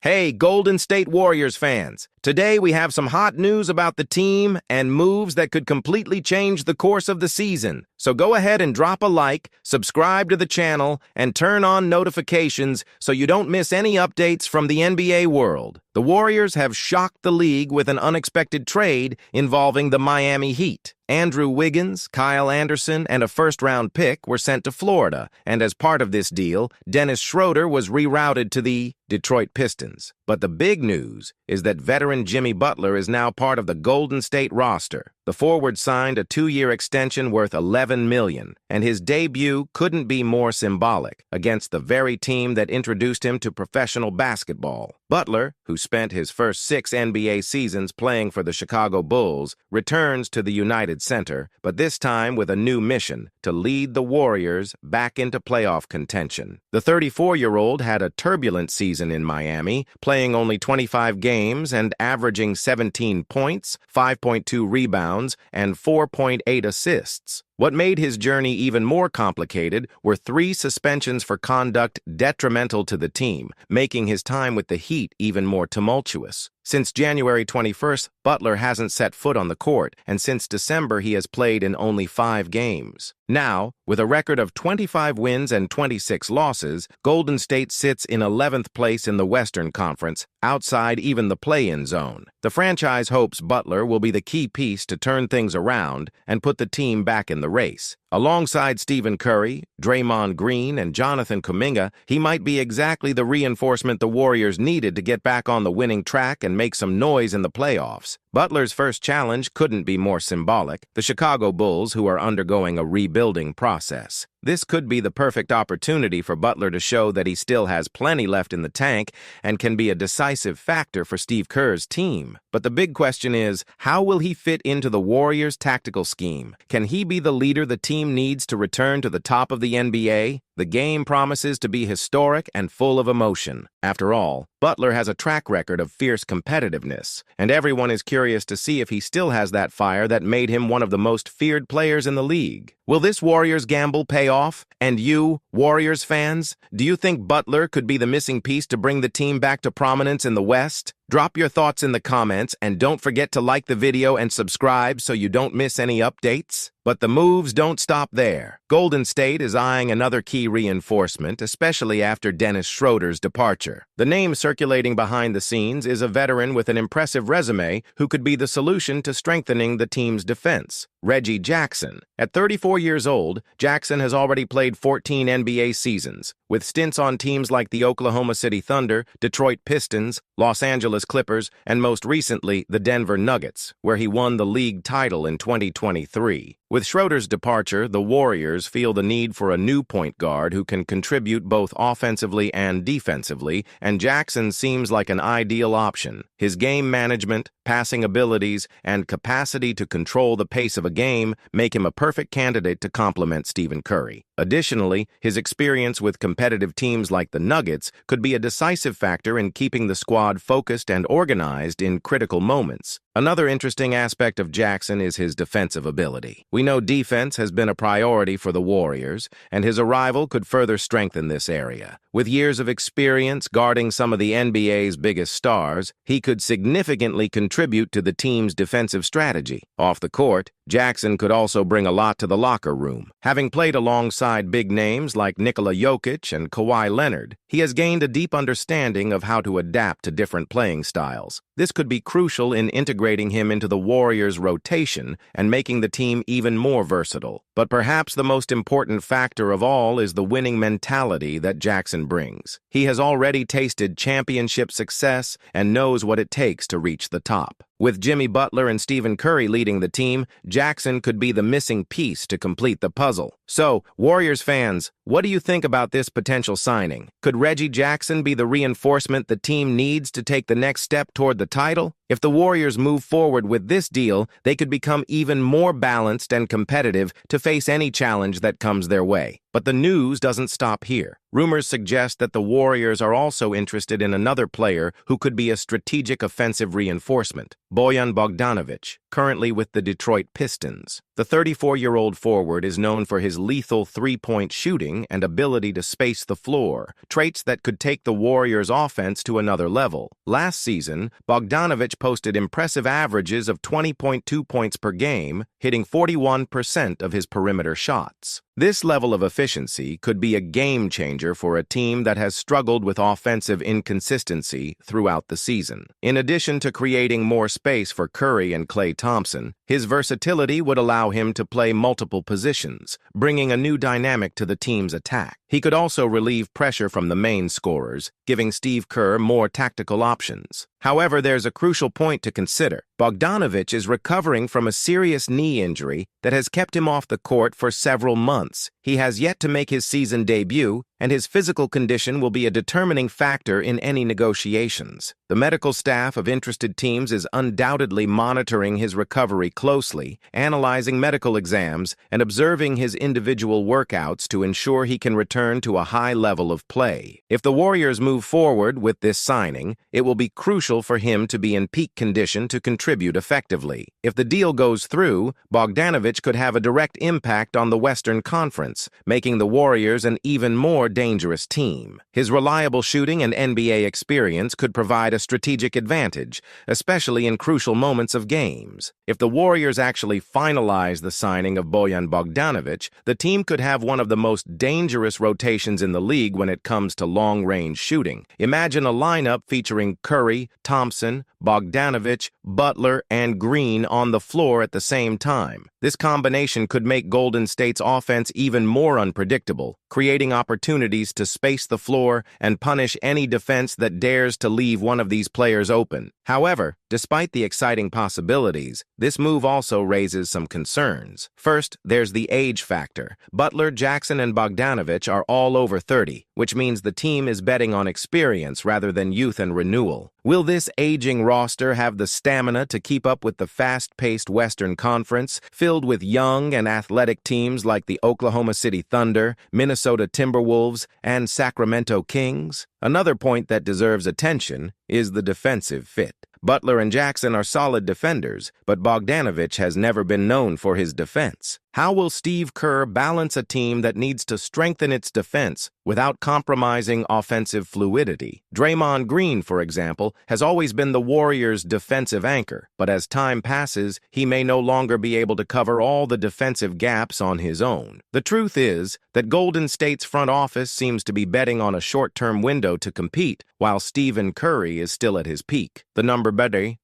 Hey, Golden State Warriors fans! Today we have some hot news about the team and moves that could completely change the course of the season. So go ahead and drop a like, subscribe to the channel, and turn on notifications so you don't miss any updates from the NBA world. The Warriors have shocked the league with an unexpected trade involving the Miami Heat. Andrew Wiggins, Kyle Anderson, and a first-round pick were sent to Florida, and as part of this deal, Dennis Schroeder was rerouted to the Detroit Pistons. But the big news is that veteran Jimmy Butler is now part of the Golden State roster. The forward signed a 2-year extension worth $11 million, and his debut couldn't be more symbolic against the very team that introduced him to professional basketball. Butler, who spent his first 6 NBA seasons playing for the Chicago Bulls, returns to the United Center, but this time with a new mission: to lead the Warriors back into playoff contention. The 34-year-old had a turbulent season in Miami, playing only 25 games and averaging 17 points, 5.2 rebounds, and 4.8 assists. What made his journey even more complicated were 3 suspensions for conduct detrimental to the team, making his time with the Heat even more tumultuous. Since January 21st, Butler hasn't set foot on the court, and since December he has played in only 5 games. Now, with a record of 25 wins and 26 losses, Golden State sits in 11th place in the Western Conference, outside even the play-in zone. The franchise hopes Butler will be the key piece to turn things around and put the team back in the race. Alongside Stephen Curry, Draymond Green, and Jonathan Kuminga, he might be exactly the reinforcement the Warriors needed to get back on the winning track and make some noise in the playoffs. Butler's first challenge couldn't be more symbolic: the Chicago Bulls, who are undergoing a rebuilding process. This could be the perfect opportunity for Butler to show that he still has plenty left in the tank and can be a decisive factor for Steve Kerr's team. But the big question is, how will he fit into the Warriors' tactical scheme? Can he be the leader the team needs to return to the top of the NBA? The game promises to be historic and full of emotion. After all, Butler has a track record of fierce competitiveness, and everyone is curious to see if he still has that fire that made him one of the most feared players in the league. Will this Warriors gamble pay off? And you, Warriors fans, do you think Butler could be the missing piece to bring the team back to prominence in the West? Drop your thoughts in the comments, and don't forget to like the video and subscribe so you don't miss any updates. But the moves don't stop there. Golden State is eyeing another key reinforcement, especially after Dennis Schroeder's departure. The name circulating behind the scenes is a veteran with an impressive resume who could be the solution to strengthening the team's defense: Reggie Jackson. At 34 years old, Jackson has already played 14 NBA seasons, with stints on teams like the Oklahoma City Thunder, Detroit Pistons, Los Angeles Clippers, and most recently, the Denver Nuggets, where he won the league title in 2023. With Schroeder's departure, the Warriors feel the need for a new point guard who can contribute both offensively and defensively, and Jackson seems like an ideal option. His game management, passing abilities, and capacity to control the pace of a game make him a perfect candidate to complement Stephen Curry. Additionally, his experience with competitive teams like the Nuggets could be a decisive factor in keeping the squad focused and organized in critical moments. Another interesting aspect of Jackson is his defensive ability. We know defense has been a priority for the Warriors, and his arrival could further strengthen this area. With years of experience guarding some of the NBA's biggest stars, he could significantly contribute to the team's defensive strategy. Off the court, Jackson could also bring a lot to the locker room. Having played alongside big names like Nikola Jokic and Kawhi Leonard, he has gained a deep understanding of how to adapt to different playing styles. This could be crucial in integrating him into the Warriors' rotation and making the team even more versatile. But perhaps the most important factor of all is the winning mentality that Jackson brings. He has already tasted championship success and knows what it takes to reach the top. With Jimmy Butler and Stephen Curry leading the team, Jackson could be the missing piece to complete the puzzle. So, Warriors fans, what do you think about this potential signing? Could Reggie Jackson be the reinforcement the team needs to take the next step toward the title? If the Warriors move forward with this deal, they could become even more balanced and competitive to face any challenge that comes their way. But the news doesn't stop here. Rumors suggest that the Warriors are also interested in another player who could be a strategic offensive reinforcement: Bogdanovic. currently with the Detroit Pistons. The 34-year-old forward is known for his lethal three-point shooting and ability to space the floor, traits that could take the Warriors' offense to another level. Last season, Bogdanovic posted impressive averages of 20.2 points per game, hitting 41% of his perimeter shots. This level of efficiency could be a game-changer for a team that has struggled with offensive inconsistency throughout the season. In addition to creating more space for Curry and Klay Thompson, his versatility would allow him to play multiple positions, bringing a new dynamic to the team's attack. He could also relieve pressure from the main scorers, giving Steve Kerr more tactical options. However, there's a crucial point to consider. Bogdanovic is recovering from a serious knee injury that has kept him off the court for several months. He has yet to make his season debut, and his physical condition will be a determining factor in any negotiations. The medical staff of interested teams is undoubtedly monitoring his recovery closely, analyzing medical exams, and observing his individual workouts to ensure he can return to a high level of play. If the Warriors move forward with this signing, it will be crucial for him to be in peak condition to contribute effectively. If the deal goes through, Bogdanovic could have a direct impact on the Western Conference, making the Warriors an even more dangerous team. His reliable shooting and NBA experience could provide a strategic advantage, especially in crucial moments of games. If the Warriors actually finalize the signing of Bojan Bogdanovic, the team could have one of the most dangerous rotations in the league when it comes to long-range shooting. Imagine a lineup featuring Curry, Thompson, Bogdanovic, Butler, and Green on the floor at the same time. This combination could make Golden State's offense even more unpredictable, creating opportunities to space the floor and punish any defense that dares to leave one of these players open. However, despite the exciting possibilities, this move also raises some concerns. First, there's the age factor. Butler, Jackson, and Bogdanovic are all over 30, which means the team is betting on experience rather than youth and renewal. Will this aging roster have the stamina to keep up with the fast-paced Western Conference, filled with young and athletic teams like the Oklahoma City Thunder, Minnesota Timberwolves, and Sacramento Kings? Another point that deserves attention is the defensive fit. Butler and Jackson are solid defenders, but Bogdanovic has never been known for his defense. How will Steve Kerr balance a team that needs to strengthen its defense without compromising offensive fluidity? Draymond Green, for example, has always been the Warriors' defensive anchor, but as time passes, he may no longer be able to cover all the defensive gaps on his own. The truth is that Golden State's front office seems to be betting on a short-term window to compete, while Stephen Curry is still at his peak. The number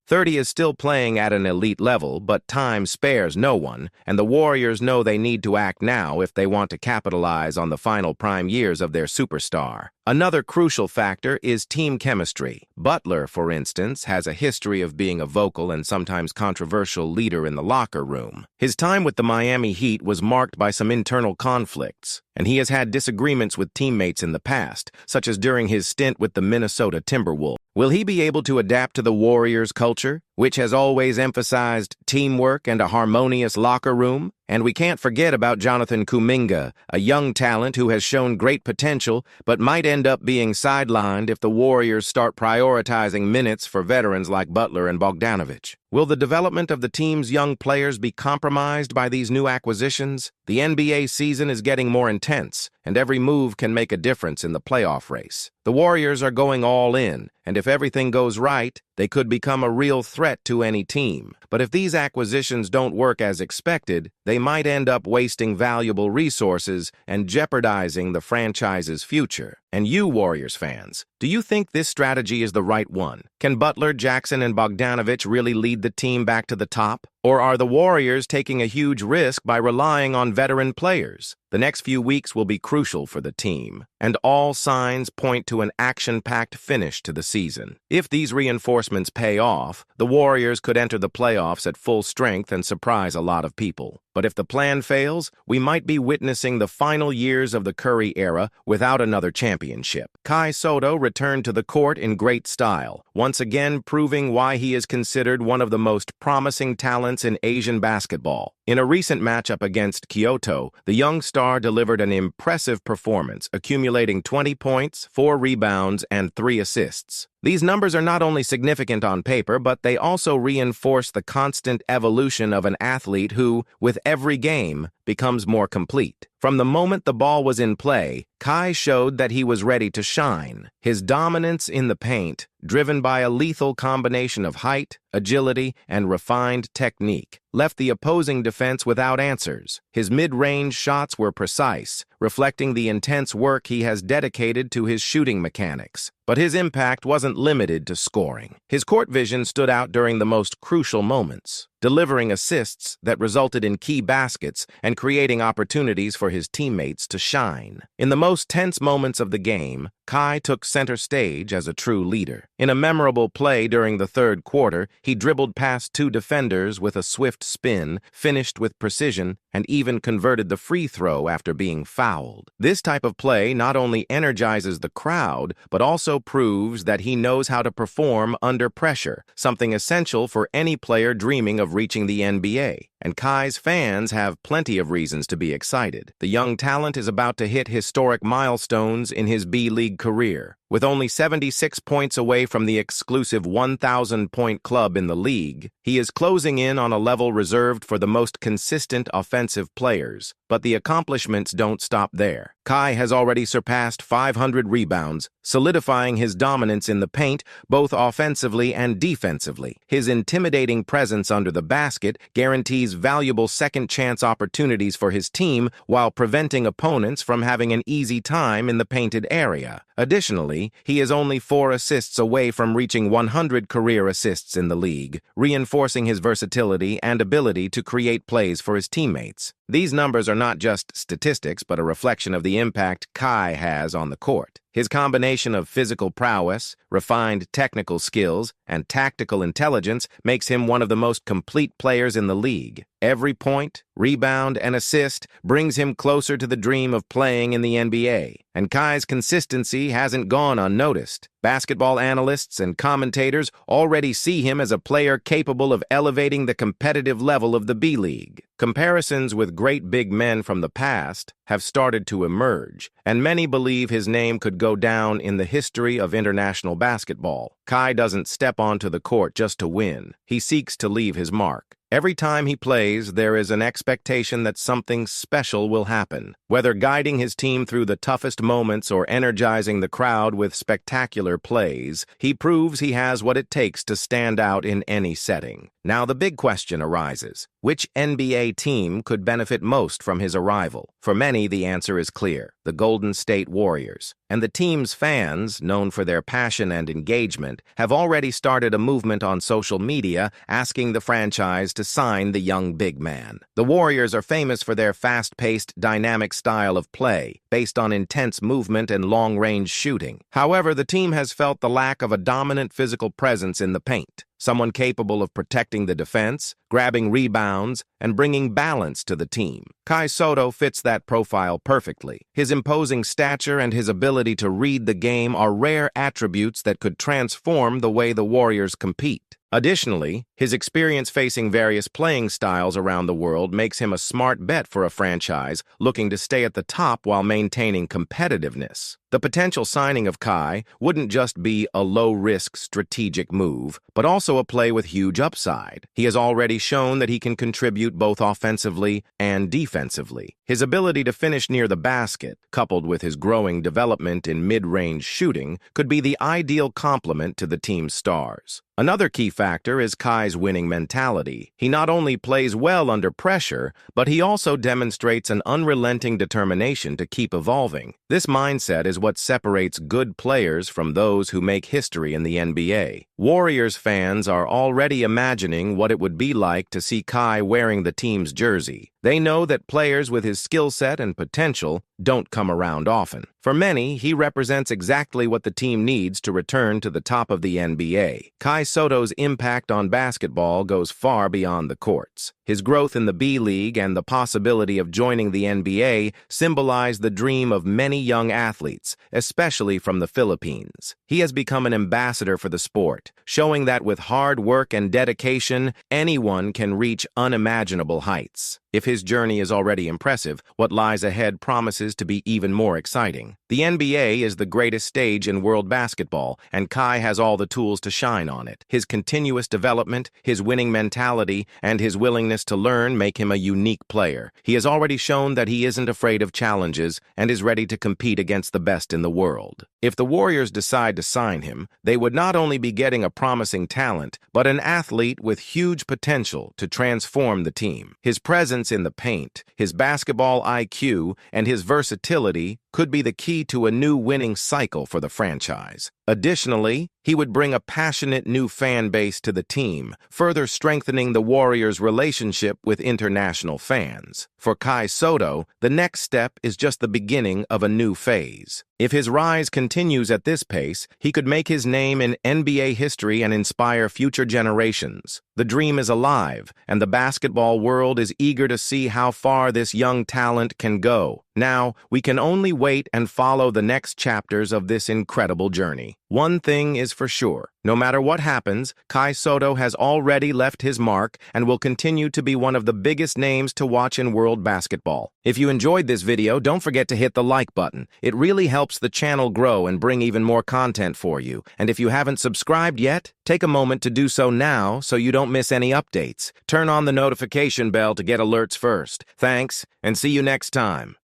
30 is still playing at an elite level, but time spares no one, and the Warriors know they need to act now if they want to capitalize on the final prime years of their superstar. Another crucial factor is team chemistry. Butler, for instance, has a history of being a vocal and sometimes controversial leader in the locker room. His time with the Miami Heat was marked by some internal conflicts, and he has had disagreements with teammates in the past, such as during his stint with the Minnesota Timberwolves. Will he be able to adapt to the Warriors' culture, which has always emphasized teamwork and a harmonious locker room? And we can't forget about Jonathan Kuminga, a young talent who has shown great potential but might end up being sidelined if the Warriors start prioritizing minutes for veterans like Butler and Bogdanovic. Will the development of the team's young players be compromised by these new acquisitions? The NBA season is getting more intense, and every move can make a difference in the playoff race. The Warriors are going all in, and if everything goes right, they could become a real threat to any team. But if these acquisitions don't work as expected, they might end up wasting valuable resources and jeopardizing the franchise's future. And you, Warriors fans, do you think this strategy is the right one? Can Butler, Jackson, and Bogdanovic really lead the team back to the top? Or are the Warriors taking a huge risk by relying on veteran players? The next few weeks will be crucial for the team, and all signs point to an action-packed finish to the season. If these reinforcements pay off, the Warriors could enter the playoffs at full strength and surprise a lot of people. But if the plan fails, we might be witnessing the final years of the Curry era without another championship. Kai Sotto returned to the court in great style, once again proving why he is considered one of the most promising talents in Asian basketball. In a recent matchup against Kyoto, the young star delivered an impressive performance, accumulating 20 points, 4 rebounds, and 3 assists. These numbers are not only significant on paper, but they also reinforce the constant evolution of an athlete who, with every game, becomes more complete. From the moment the ball was in play, Kai showed that he was ready to shine. His dominance in the paint, driven by a lethal combination of height, agility, and refined technique, left the opposing defense without answers. His mid-range shots were precise, reflecting the intense work he has dedicated to his shooting mechanics. But his impact wasn't limited to scoring. His court vision stood out during the most crucial moments, delivering assists that resulted in key baskets and creating opportunities for his teammates to shine. In the most tense moments of the game, Kai took center stage as a true leader. In a memorable play during the third quarter, he dribbled past two defenders with a swift spin, finished with precision, and even converted the free throw after being fouled. This type of play not only energizes the crowd, but also proves that he knows how to perform under pressure, something essential for any player dreaming of reaching the NBA. And Kai's fans have plenty of reasons to be excited. The young talent is about to hit historic milestones in his B-League career. With only 76 points away from the exclusive 1,000-point club in the league, he is closing in on a level reserved for the most consistent offensive players. But the accomplishments don't stop there. Kai has already surpassed 500 rebounds, solidifying his dominance in the paint, both offensively and defensively. His intimidating presence under the basket guarantees valuable second-chance opportunities for his team while preventing opponents from having an easy time in the painted area. Additionally, he is only 4 assists away from reaching 100 career assists in the league, reinforcing his versatility and ability to create plays for his teammates. These numbers are not just statistics, but a reflection of the impact Kai has on the court. His combination of physical prowess, refined technical skills, and tactical intelligence makes him one of the most complete players in the league. Every point, rebound, and assist brings him closer to the dream of playing in the NBA. And Kai's consistency hasn't gone unnoticed. Basketball analysts and commentators already see him as a player capable of elevating the competitive level of the B-League. Comparisons with great big men from the past have started to emerge, and many believe his name could go down in the history of international basketball. Kai doesn't step onto the court just to win. He seeks to leave his mark. Every time he plays, there is an expectation that something special will happen. Whether guiding his team through the toughest moments or energizing the crowd with spectacular plays, he proves he has what it takes to stand out in any setting. Now the big question arises: which NBA team could benefit most from his arrival? For many, the answer is clear: the Golden State Warriors. And the team's fans, known for their passion and engagement, have already started a movement on social media asking the franchise to sign the young big man. The Warriors are famous for their fast-paced, dynamic style of play, based on intense movement and long-range shooting. However, the team has felt the lack of a dominant physical presence in the paint. Someone capable of protecting the defense, grabbing rebounds, and bringing balance to the team. Kai Sotto fits that profile perfectly. His imposing stature and his ability to read the game are rare attributes that could transform the way the Warriors compete. Additionally, his experience facing various playing styles around the world makes him a smart bet for a franchise looking to stay at the top while maintaining competitiveness. The potential signing of Kai wouldn't just be a low-risk strategic move, but also a play with huge upside. He has already shown that he can contribute both offensively and defensively. His ability to finish near the basket, coupled with his growing development in mid-range shooting, could be the ideal complement to the team's stars. Another key factor is Kai's winning mentality. He not only plays well under pressure, but he also demonstrates an unrelenting determination to keep evolving. This mindset is what separates good players from those who make history in the NBA. Warriors fans are already imagining what it would be like to see Kai wearing the team's jersey. They know that players with his skill set and potential don't come around often. For many, he represents exactly what the team needs to return to the top of the NBA. Kai Sotto's impact on basketball goes far beyond the courts. His growth in the B-League and the possibility of joining the NBA symbolize the dream of many young athletes, especially from the Philippines. He has become an ambassador for the sport, showing that with hard work and dedication, anyone can reach unimaginable heights. If his journey is already impressive, what lies ahead promises to be even more exciting. The NBA is the greatest stage in world basketball, and Kai has all the tools to shine on it. His continuous development, his winning mentality, and his willingness to learn make him a unique player. He has already shown that he isn't afraid of challenges and is ready to compete against the best in the world. If the Warriors decide to sign him, they would not only be getting a promising talent, but an athlete with huge potential to transform the team. His presence in the paint, his basketball IQ, and his versatility could be the key to a new winning cycle for the franchise. Additionally, he would bring a passionate new fan base to the team, further strengthening the Warriors' relationship with international fans. For Kai Sotto, the next step is just the beginning of a new phase. If his rise continues at this pace, he could make his name in NBA history and inspire future generations. The dream is alive, and the basketball world is eager to see how far this young talent can go. Now, we can only wait and follow the next chapters of this incredible journey. One thing is for sure. No matter what happens, Kai Sotto has already left his mark and will continue to be one of the biggest names to watch in world basketball. If you enjoyed this video, don't forget to hit the like button. It really helps the channel grow and bring even more content for you. And if you haven't subscribed yet, take a moment to do so now so you don't miss any updates. Turn on the notification bell to get alerts first. Thanks, and see you next time.